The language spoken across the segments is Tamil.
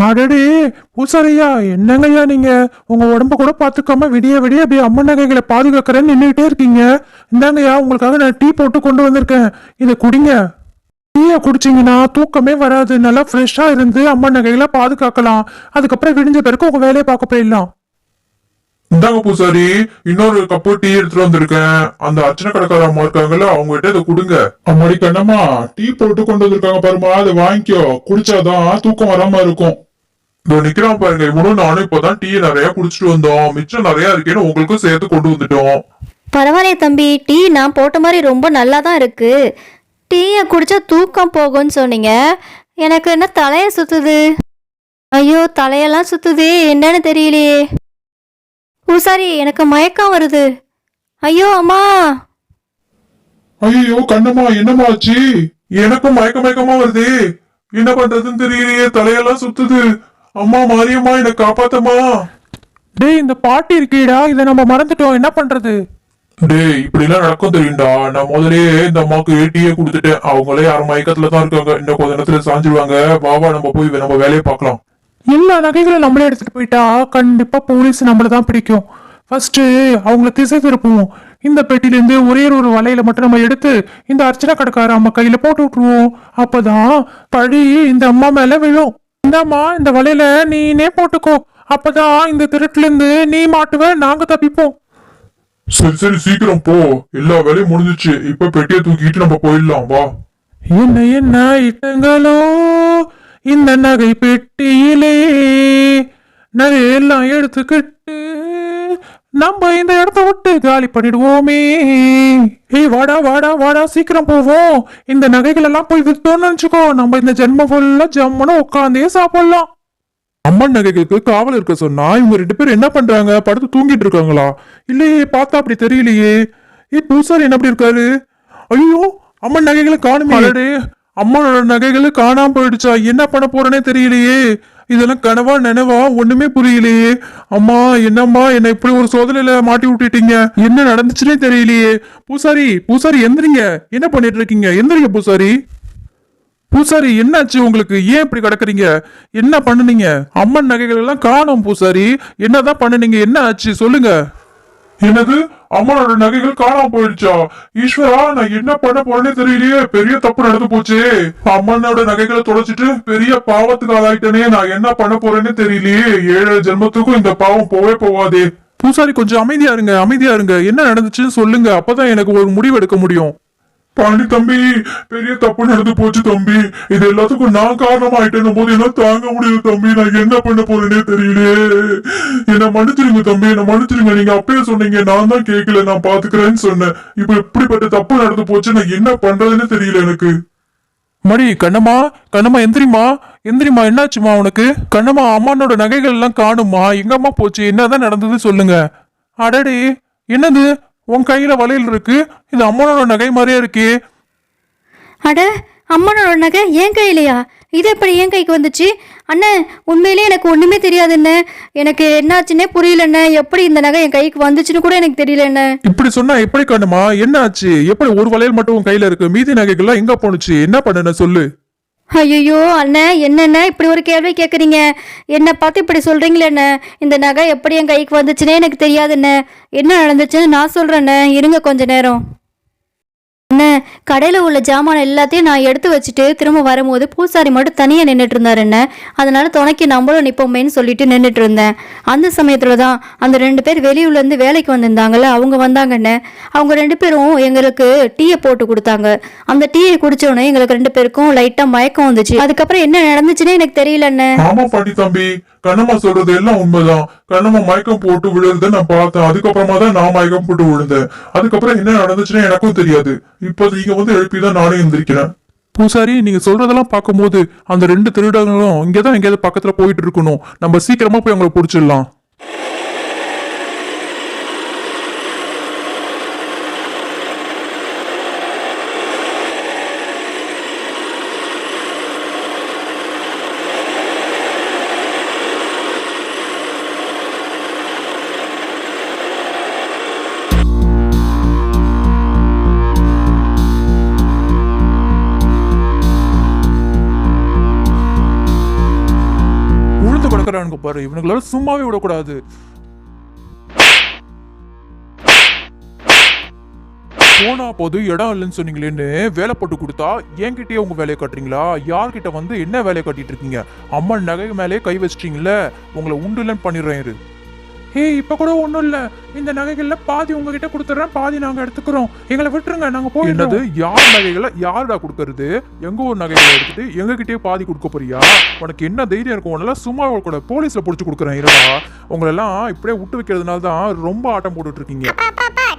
அடடே பூசாரியா, என்னங்கய்யா நீங்க உங்க உடம்ப கூட பாத்துக்காம விடிய விடிய அப்படியே அம்மன் நகைகளை பாதுகாக்கிறேன்னு நின்றுகிட்டே இருக்கீங்க. இந்தாங்கய்யா, உங்களுக்காக நான் டீ போட்டு கொண்டு வந்திருக்கேன், இதை குடிங்க. டீயை குடிச்சிங்கன்னா தூக்கமே வராது, நல்லா ஃப்ரெஷ்ஷா இருந்து அம்மன் நகைகளை பாதுகாக்கலாம். அதுக்கப்புறம் விடிஞ்ச பிறகு உங்க வேலையை பார்க்க போயிடலாம். இந்தாங்க பூசாரி, இன்னொரு கப்பு டீ எடுத்துட்டு வந்திருக்கேன். அந்த அர்ச்சனை கடைக்கார அம்மா இருக்காங்கல்ல, அவங்க கிட்ட இதை கொடுங்க. அம்மாடி கண்ணம்மா, டீ போட்டு கொண்டு வந்திருக்காங்க பாருமா, அதை வாங்கிக்கோ. குடிச்சாதான் தூக்கம் வராம இருக்கும். இதோ நிக்கிறான் பாருங்க, இவனும் நானும் இப்பதான் டீ நிறைய குடிச்சிட்டு வந்தோம். மிச்சம் நிறைய இருக்கேன்னு உங்களுக்கும் சேர்த்து கொண்டு வந்துட்டோம். பரவாயில்லையே தம்பி, டீ நான் போட்ட மாதிரி ரொம்ப நல்லா தான் இருக்கு. டீயை குடிச்சா தூக்கம் போகும்னு சொன்னீங்க, எனக்கு என்ன தலையை சுத்துது. ஐயோ, தலையெல்லாம் சுத்துது, என்னன்னு தெரியலையே. பூசாரி, எனக்கு மயக்கம் வருது. ஐயோ அம்மா. ஐயோ கண்ணம்மா, என்னம்மா ஆச்சு? எனக்கும் மயக்கமா வருது. என்ன பண்றதுன்னு தெரியலையே, தலையெல்லாம் சுத்துது. அம்மா மாரியம்மா, என்னை காப்பாத்தம்மா. டேய், இந்த பாட்டி இருக்கீடா, இதை நம்ம மறந்துட்டோம், என்ன பண்றது? டேய், இப்படி எல்லாம் நடக்கும் தெரியும்டா. நான் முதல்லயே இந்த அம்மாக்கு டீயை கொடுத்துட்டேன். அவங்களே அரை மயக்கத்துல தான் இருக்காங்க. இன்னும் கொஞ்ச நேரத்துல சாஞ்சிருவாங்க. பாபா, நம்ம போய் நம்ம வேலையை பார்க்கலாம். எல்லா நகைகளும் நம்மளே எடுத்துட்டு போயிட்டா கண்டிப்பா போலீஸ் நம்மள தான் பிடிக்கும். ஃபர்ஸ்ட் அவங்கள திசை திருப்புவோம். இந்த பெட்டிலேருந்து ஒரே ஒரு வலையில மட்டும் நம்ம எடுத்து இந்த அர்ச்சனை கடைக்கார அம்மா கையில போட்டு விட்டுருவோம். அப்பதான் பழி இந்த அம்மா மேல விழும். இந்தாம்மா, இந்த வலையில நீனே போட்டுக்கோ. அப்பதான் இந்த திருட்டுல இருந்து நீ மாட்டுவ, நாங்க தப்பிப்போம். சரி சரி, சீக்கிரம் போ. எல்லா வேலையும் முடிஞ்சிச்சு. இப்ப பெட்டியை தூக்கிட்டு நம்ம போயிடலாம், வா. என்ன என்ன இட்டங்களோ இந்த நகை பெட்டியிலே, நகையெல்லாம் எடுத்துக்கிட்டு நம்ம இந்த இடத்த விட்டு காலி பண்ணிடுவோமே. ஏய் வாடா வாடா வாடா, சீக்கிரம் போவோம். இந்த நகைகள் எல்லாம் போய் வித்தோம்னு நினைச்சுக்கோ, நம்ம இந்த ஜென்மம் ஃபுல்லா ஜம்முன்னு உட்காந்தே சாப்பிடலாம். அம்மன் நகைகளுக்கு காவல் இருக்க சொன்னா இவங்க 2 பேரும் என்ன பண்றாங்க? படுத்து தூங்கிட்டு இருக்காங்களா? இல்லையே, பார்த்தா அப்படி தெரியலையே. பூசாரி என்ன அப்படி இருக்காரு? ஐயோ, அம்மன் நகைகளை காணுமே. அம்மனோட நகைகள் காணாம போயிடுச்சா? என்ன பண்ண போறேனே தெரியலையே. இதெல்லாம் கனவா நினைவா ஒண்ணுமே புரியலையே. அம்மா, என்னம்மா என்னை இப்படி ஒரு சோதனையில மாட்டி விட்டுட்டீங்க, என்ன நடந்துச்சுன்னே தெரியலையே. பூசாரி பூசாரி எந்திரிங்க, என்ன பண்ணிட்டு இருக்கீங்க? எந்திரிங்க பூசாரி. பூசாரி, என்னாச்சு உங்களுக்கு? ஏன் இப்படி கிடக்குறீங்க? என்ன பண்ணுனீங்க? அம்மன் நகைகள் எல்லாம் காணோம் பூசாரி, என்னதான் பண்ணுனீங்க? என்ன ஆச்சு சொல்லுங்க. என்னது, அம்மனோட நகைகள் காணாம போயிடுச்சா? ஈஸ்வரா, நான் என்ன பண்ண போறேன்னே தெரியலையே. பெரிய தப்பு நடந்து போச்சு. அம்மனோட நகைகளை தொலைச்சிட்டு பெரிய பாவத்துக்கு ஆளாயிட்டனே. நான் என்ன பண்ண போறேன்னே தெரியலையே. 7 ஜென்மத்துக்கும் இந்த பாவம் போவே போவாதே. பூசாரி, கொஞ்சம் அமைதியா இருங்க, அமைதியா இருங்க. என்ன நடந்துச்சுன்னு சொல்லுங்க, அப்பதான் எனக்கு ஒரு முடிவு எடுக்க முடியும். பாண்டி தம்பி, பெரிய தப்பு நடந்து போச்சு தம்பி. இது எல்லாத்துக்கும் நான் காரணமா ஆயிட்டேன் போது என்ன தாங்க முடியல தம்பி. நான் என்ன பண்ண போறேன்னே தெரியலையே. என்ன மன்னிச்சிருங்க தம்பி, என்ன மன்னிச்சிருங்க. நீங்க அப்பயே சொன்னீங்க, நான் தான் கேட்கல, நான் பாத்துக்கிறேன்னு சொன்னேன். இப்ப இப்படிப்பட்ட தப்பு நடந்து போச்சு, நான் என்ன பண்றதுன்னு தெரியல எனக்கு. மடி, கண்ணம்மா கண்ணம்மா, எந்திரிமா எந்திரிமா. என்னாச்சுமா உனக்கு? கண்ணம்மா, அம்மானோட நகைகள் எல்லாம் காணுமா? எங்கம்மா போச்சு? என்னதான் நடந்தது சொல்லுங்க. அடடே, என்னது உன் கையில வளையல் இருக்கு? இது அம்மனோட நகை மாதிரியே இருக்கு. அட, அம்மனோட நகை என் கையிலையா? இது எப்படி என் கைக்கு வந்துச்சு? அண்ணன், உண்மையிலேயே எனக்கு ஒண்ணுமே தெரியாதுண்ணே. எனக்கு என்னாச்சுன்னே புரியலண்ணே. எப்படி இந்த நகை என் கைக்கு வந்துச்சுன்னு கூட எனக்கு தெரியலண்ணே. இப்படி சொன்னா எப்படி கண்ணுமா? என்ன ஆச்சு? எப்படி ஒரு வளையல் மட்டும் உன் கையில இருக்கு, மீதி நகைகள்லாம் எங்க போனுச்சு? என்ன பண்ணுன சொல்லு. ஐயோ அண்ணன், என்னென்ன இப்படி ஒரு கேள்வி கேட்குறீங்க? என்னை பார்த்து இப்படி சொல்கிறீங்களேண்ணே. இந்த நகை எப்படி என் கைக்கு வந்துச்சுன்னே எனக்கு தெரியாதுண்ணே. என்ன நடந்துச்சுன்னு நான் சொல்கிறேண்ணே, இருங்க கொஞ்ச நேரம். அண்ணே, கடையில் உள்ள ஜாமான் எல்லாத்தையும் நான் எடுத்து வச்சுட்டு திரும்ப வரும்போது பூசாரி மட்டும் தனியாக நின்றுட்டு இருந்தார் என்ன. அதனால துணைக்கு நம்மளும் நிற்போமேன்னு சொல்லிட்டு நின்றுட்டு இருந்தேன். அந்த சமயத்தில் தான் அந்த 2 பேர் வெளியூர்லேருந்து வேலைக்கு வந்திருந்தாங்கல்ல, அவங்க வந்தாங்கண்ணே. அவங்க 2 பேரும் எங்களுக்கு டீயை போட்டு கொடுத்தாங்க. அந்த டீயை குடிச்சோடனே எங்களுக்கு 2 பேருக்கும் லைட்டாக மயக்கம் வந்துச்சு. அதுக்கப்புறம் என்ன நடந்துச்சுன்னே எனக்கு தெரியலண்ணே. ஆமா பாண்டி தம்பி, கண்ணம்மா சொல்றது எல்லாம் உண்மைதான். கண்ணம்மா மயக்கம் போட்டு விழுறத நான் பார்த்தேன். அதுக்கப்புறமா தான் நான் மயக்கம் போட்டு விழுந்தேன். அதுக்கப்புறம் என்ன நடந்துச்சுன்னு எனக்கும் தெரியாது. இப்ப நீங்க வந்து எழுப்பிதான் நானே எந்திரிக்கிறேன். பூசாரி, நீங்க சொல்றதெல்லாம் பார்க்கும்போது அந்த 2 திருடங்களும் இங்கதான் எங்கேயாவது பக்கத்துல போயிட்டு இருக்கணும். நம்ம சீக்கிரமா போய் அவங்களை பிடிச்சிடலாம். பாக்குறானுங்க பாரு, இவனுங்களால சும்மாவே விடக்கூடாது. போனா போது இடம் இல்லைன்னு சொன்னீங்களேன்னு வேலை போட்டு கொடுத்தா என்கிட்டயே உங்க வேலையை காட்டுறீங்களா? யார்கிட்ட வந்து என்ன வேலையை காட்டிட்டு இருக்கீங்க? அம்மன் நகை மேலே கை வச்சிட்டீங்களே, உங்களை உண்டு இல்லைன்னு பண்ணிடுறேன் இரு. ஏய், இப்ப கூட ஒண்ணும் இல்ல, இந்த நகைகள்ல பாதி உங்ககிட்ட கொடுத்துறேன், பாதி நாங்க எடுத்துக்கிறோம், எங்களை விட்டுருங்க, நாங்க போயிடுறது. யார் நகைகளை யாருடா கொடுக்கறது? எங்க ஒரு நகைகளை எடுத்துட்டு எங்ககிட்டயே பாதி கொடுக்க போறியா? உனக்கு என்ன தைரியம் இருக்கும்? உன்னால சும்மா கூட போலீஸ்ல புடிச்சு கொடுக்குறேன் இருடா. உங்களெல்லாம் இப்படியே விட்டு வைக்கிறதுனால தான் ரொம்ப ஆட்டம் போட்டுட்டு இருக்கீங்க.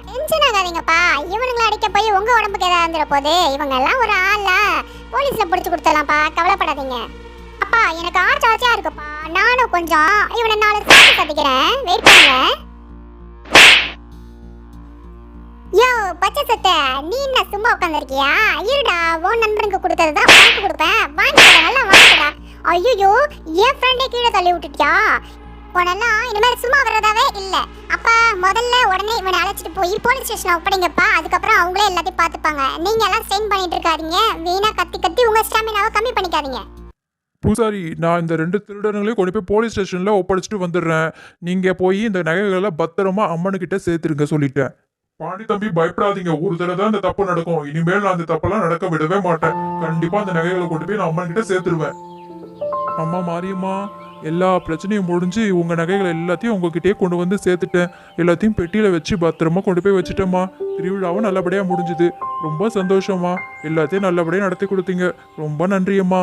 டென்ஷன் ஆகாதீங்கப்பா, இவனுங்களை அடிக்க போய் உங்க உடம்புக்கு ஏதாவது வந்துட போகுது. இவங்க எல்லாம் ஒரு ஆளா, போலீஸ்ல புடிச்சு கொடுத்துடலாம்ப்பா, கவலைப்படாதீங்க. அப்பா எனக்கு ஆர்ச்சியா இருக்குப்பா, நானும் கொஞ்சம் இவனை 4 சாப்பிட்டு சதிக்கிறேன், வெயிட் பண்ணுங்க. யோ பச்சை சட்டை, நீ என்ன சும்மா உட்காந்துருக்கியா? இருடா, உன் நண்பனுக்கு கொடுத்ததுதான் உனக்கு கொடுப்பேன், வாங்கிக்கடா, நல்லா வாங்கிக்கடா. ஐயோ, என் ஃப்ரெண்டை கீழே தள்ளி விட்டுட்டியா? உனெல்லாம் இனிமேல் சும்மா வர்றதாவே இல்ல. அப்பா முதல்ல உடனே இவனை அழைச்சிட்டு போய் போலீஸ் ஸ்டேஷன்ல ஒப்படைங்கப்பா, அதுக்கப்புறம் அவங்களே எல்லாத்தையும் பார்த்துப்பாங்க. நீங்க எல்லாம் ஸ்ட்ரெயின் பண்ணிட்டு இருக்காதீங்க, வீணா கத்தி கத்தி உங்க ஸ்டாமினாவை கம்மி பண்ணிக்காதீங்க. பூசாரி, நான் இந்த 2 திருடர்களையும் கொண்டு போய் போலீஸ் ஸ்டேஷன்ல ஒப்படைச்சிட்டு வந்துடுறேன். நீங்க போய் இந்த நகைகளை பத்திரமா அம்மனுக்கிட்ட சேர்த்துருங்க சொல்லிட்டேன். பாண்டி தம்பி பயப்படாதீங்க, ஒரு தடவை தான் இந்த தப்பு நடக்கும். இனிமேல் நான் அந்த தப்பெல்லாம் நடக்க விடவே மாட்டேன். கண்டிப்பா அந்த நகைகளை கொண்டு போய் நான் அம்மன் கிட்ட சேர்த்துருவேன். அம்மா மாரியம்மா, எல்லா பிரச்சனையும் முடிஞ்சு உங்க நகைகளை எல்லாத்தையும் உங்ககிட்டயே கொண்டு வந்து சேர்த்துட்டேன். எல்லாத்தையும் பெட்டியில வச்சு பத்திரமா கொண்டு போய் வச்சுட்டேம்மா. திருவிழாவும் நல்லபடியா முடிஞ்சுது. ரொம்ப சந்தோஷமா. எல்லாத்தையும் நல்லபடியா நடத்தி கொடுத்தீங்க. ரொம்ப நன்றியம்மா.